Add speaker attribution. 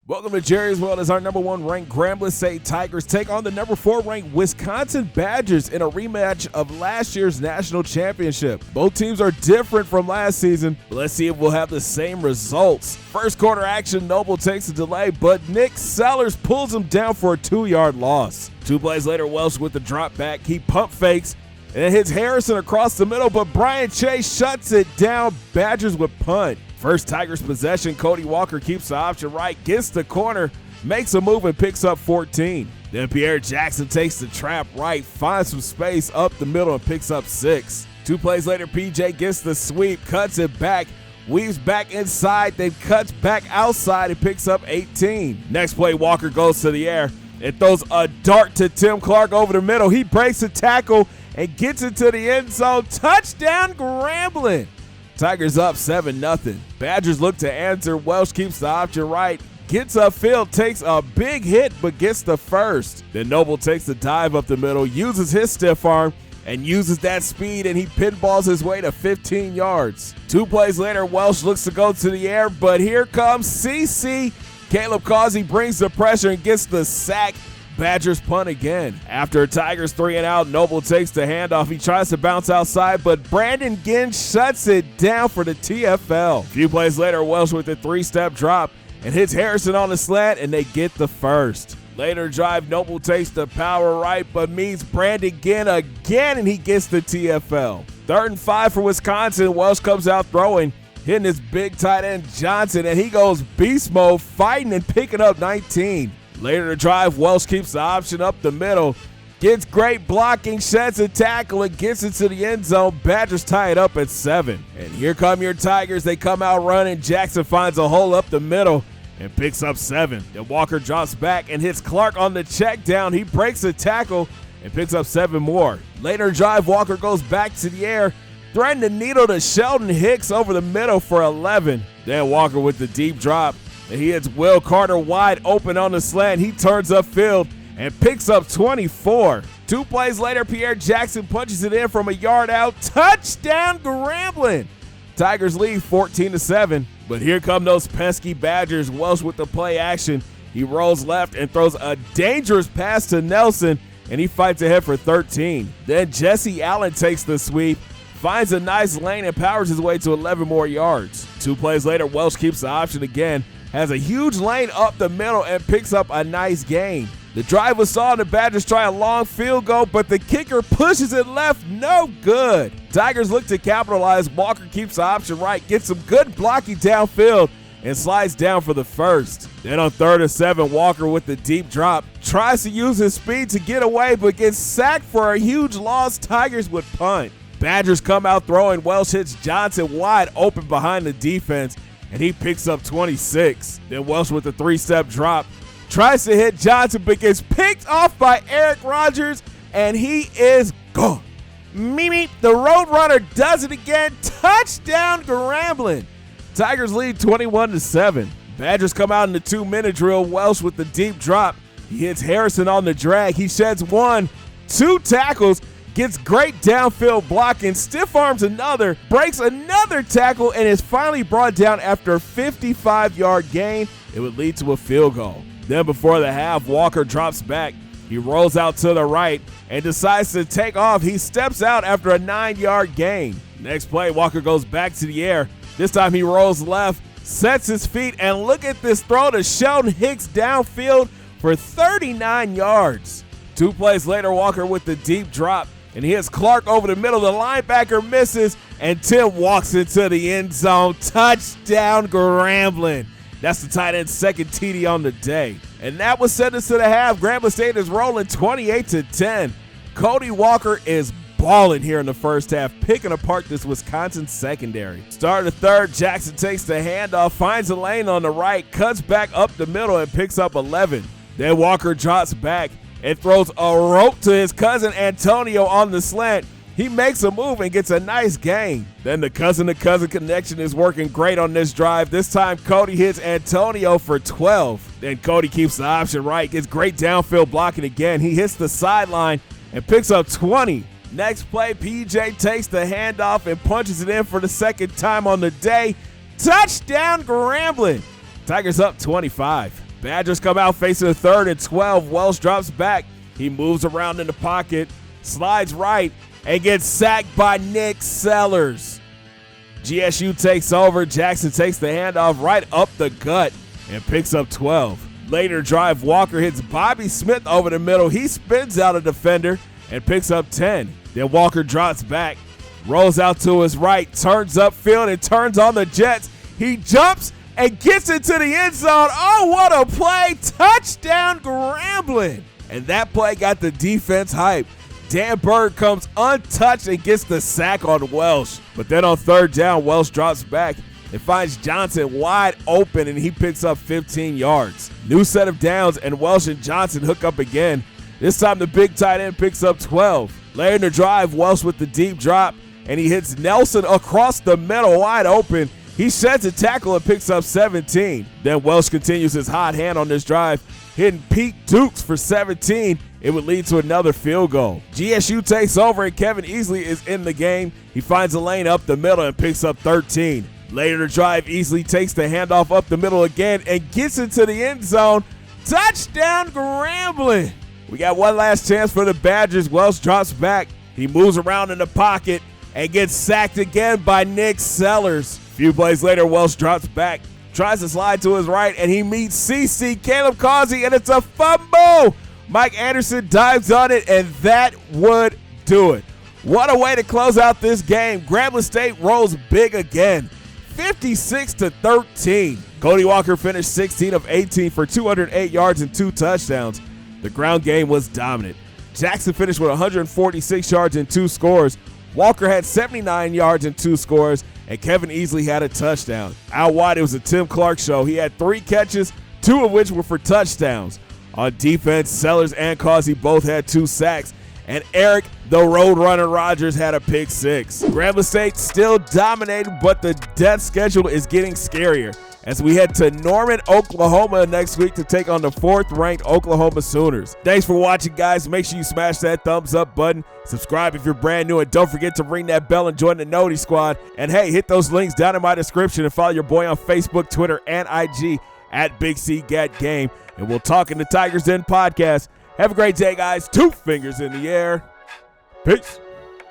Speaker 1: Welcome to Jerry's World as our number 1 ranked Grambling State Tigers take on the number 4 ranked Wisconsin Badgers in a rematch of last year's national championship. Both teams are different from last season, but let's see if we'll have the same results. First quarter action, Noble takes a delay, but Nick Sellers pulls him down for a 2-yard loss. 2 plays later, Welsh with the drop back. He pump fakes and it hits Harrison across the middle, but Brian Chase shuts it down. Badgers with punt. First Tigers possession, Cody Walker keeps the option right, gets the corner, makes a move and picks up 14. Then Pierre Jackson takes the trap right, finds some space up the middle and picks up 6. 2 plays later, PJ gets the sweep, cuts it back, weaves back inside, then cuts back outside and picks up 18. Next play, Walker goes to the air and throws a dart to Tim Clark over the middle. He breaks the tackle and gets it to the end zone. Touchdown, Grambling. Tigers up 7-0. Badgers look to answer. Welsh keeps the option right, gets upfield, takes a big hit, but gets the first. Then Noble takes the dive up the middle, uses his stiff arm, and uses that speed, and he pinballs his way to 15 yards. 2 plays later, Welsh looks to go to the air, but here comes CC. Caleb Causey brings the pressure and gets the sack. Badgers punt again. After Tigers 3 and out, Noble takes the handoff. He tries to bounce outside, but Brandon Ginn shuts it down for the TFL. A few plays later, Welsh with a 3-step drop and hits Harrison on the slant, and they get the first. Later drive, Noble takes the power right, but meets Brandon Ginn again, and he gets the TFL. 3rd and 5 for Wisconsin. Welsh comes out throwing, hitting his big tight end Johnson, and he goes beast mode, fighting and picking up 19. Later in the drive, Welsh keeps the option up the middle, gets great blocking, sheds a tackle, and gets it to the end zone. Badgers tie it up at 7. And here come your Tigers. They come out running. Jackson finds a hole up the middle and picks up 7. Then Walker drops back and hits Clark on the check down. He breaks a tackle and picks up 7 more. Later in the drive, Walker goes back to the air, threading the needle to Sheldon Hicks over the middle for 11. Then Walker with the deep drop. And he hits Will Carter wide open on the slant. He turns upfield and picks up 24. 2 plays later, Pierre Jackson punches it in from a yard out. Touchdown, Grambling. Tigers lead 14-7. But here come those pesky Badgers. Welsh with the play action. He rolls left and throws a dangerous pass to Nelson, and he fights ahead for 13. Then Jesse Allen takes the sweep, finds a nice lane and powers his way to 11 more yards. 2 plays later, Welsh keeps the option again, has a huge lane up the middle and picks up a nice gain. The drive was saw the Badgers try a long field goal, but the kicker pushes it left, no good. Tigers look to capitalize. Walker keeps the option right, gets some good blocking downfield, and slides down for the first. Then on 3rd and 7, Walker with the deep drop, tries to use his speed to get away, but gets sacked for a huge loss. Tigers would punt. Badgers come out throwing. Welsh hits Johnson wide open behind the defense, and he picks up 26. Then Welsh with a 3-step drop, tries to hit Johnson, but gets picked off by Eric Rogers, and he is gone. Mimi, the Roadrunner, does it again. Touchdown, Grambling. Tigers lead 21-7. Badgers come out in the 2-minute drill. Welsh with the deep drop. He hits Harrison on the drag. He sheds 1, 2 tackles, gets great downfield blocking, stiff arms another, breaks another tackle, and is finally brought down after a 55-yard gain. It would lead to a field goal. Then before the half, Walker drops back. He rolls out to the right and decides to take off. He steps out after a 9-yard gain. Next play, Walker goes back to the air. This time he rolls left, sets his feet, and look at this throw to Sheldon Hicks downfield for 39 yards. 2 plays later, Walker with the deep drop, and he hits Clark over the middle. The linebacker misses, and Tim walks into the end zone. Touchdown, Grambling. That's the tight end's 2nd TD on the day. And that was sent us to the half. Grambling State is rolling 28-10. Cody Walker is balling here in the first half, picking apart this Wisconsin secondary. Start of the 3rd, Jackson takes the handoff, finds a lane on the right, cuts back up the middle, and picks up 11. Then Walker drops back and throws a rope to his cousin Antonio on the slant. He makes a move and gets a nice gain. Then the cousin-to-cousin connection is working great on this drive. This time Cody hits Antonio for 12. Then Cody keeps the option right, gets great downfield blocking again. He hits the sideline and picks up 20. Next play, PJ takes the handoff and punches it in for the 2nd time on the day. Touchdown, Grambling. Tigers up 25. Badgers come out facing a 3rd and 12. Welsh drops back. He moves around in the pocket, slides right, and gets sacked by Nick Sellers. GSU takes over. Jackson takes the handoff right up the gut and picks up 12. Later drive, Walker hits Bobby Smith over the middle. He spins out a defender and picks up 10. Then Walker drops back, rolls out to his right, turns upfield and turns on the Jets. He jumps and gets into the end zone. Oh, what a play. Touchdown Grambling. And that play got the defense hype. Dan Bird comes untouched and gets the sack on Welsh. But then on 3rd down, Welsh drops back and finds Johnson wide open, and he picks up 15 yards. New set of downs, and Welsh and Johnson hook up again. This time the big tight end picks up 12. Later in the drive, Welsh with the deep drop, and he hits Nelson across the middle wide open. He sheds a tackle and picks up 17. Then Welsh continues his hot hand on this drive, hitting Pete Dukes for 17. It would lead to another field goal. GSU takes over, and Kevin Easley is in the game. He finds a lane up the middle and picks up 13. Later in the drive, Easley takes the handoff up the middle again and gets into the end zone. Touchdown Grambling. We got one last chance for the Badgers. Welsh drops back. He moves around in the pocket and gets sacked again by Nick Sellers. A few plays later, Welsh drops back, tries to slide to his right, and he meets CC Caleb Causey, and it's a fumble. Mike Anderson dives on it, and that would do it. What a way to close out this game. Grambling State rolls big again, 56-13. Cody Walker finished 16 of 18 for 208 yards and 2 touchdowns. The ground game was dominant. Jackson finished with 146 yards and 2 scores. Walker had 79 yards and 2 scores, and Kevin Easley had a touchdown. Out wide, it was a Tim Clark show. He had 3 catches, 2 of which were for touchdowns. On defense, Sellers and Causey both had 2 sacks, and Eric, the Roadrunner Rogers, had a pick 6. Grambling State still dominated, but the death schedule is getting scarier as we head to Norman, Oklahoma next week to take on the 4th-ranked Oklahoma Sooners. Thanks for watching, guys. Make sure you smash that thumbs up button, subscribe if you're brand new, and don't forget to ring that bell and join the Noti Squad. And hey, hit those links down in my description and follow your boy on Facebook, Twitter, and IG at Big C Gat Game. And we'll talk in the Tigers Den podcast. Have a great day, guys. 2 fingers in the air. Peace.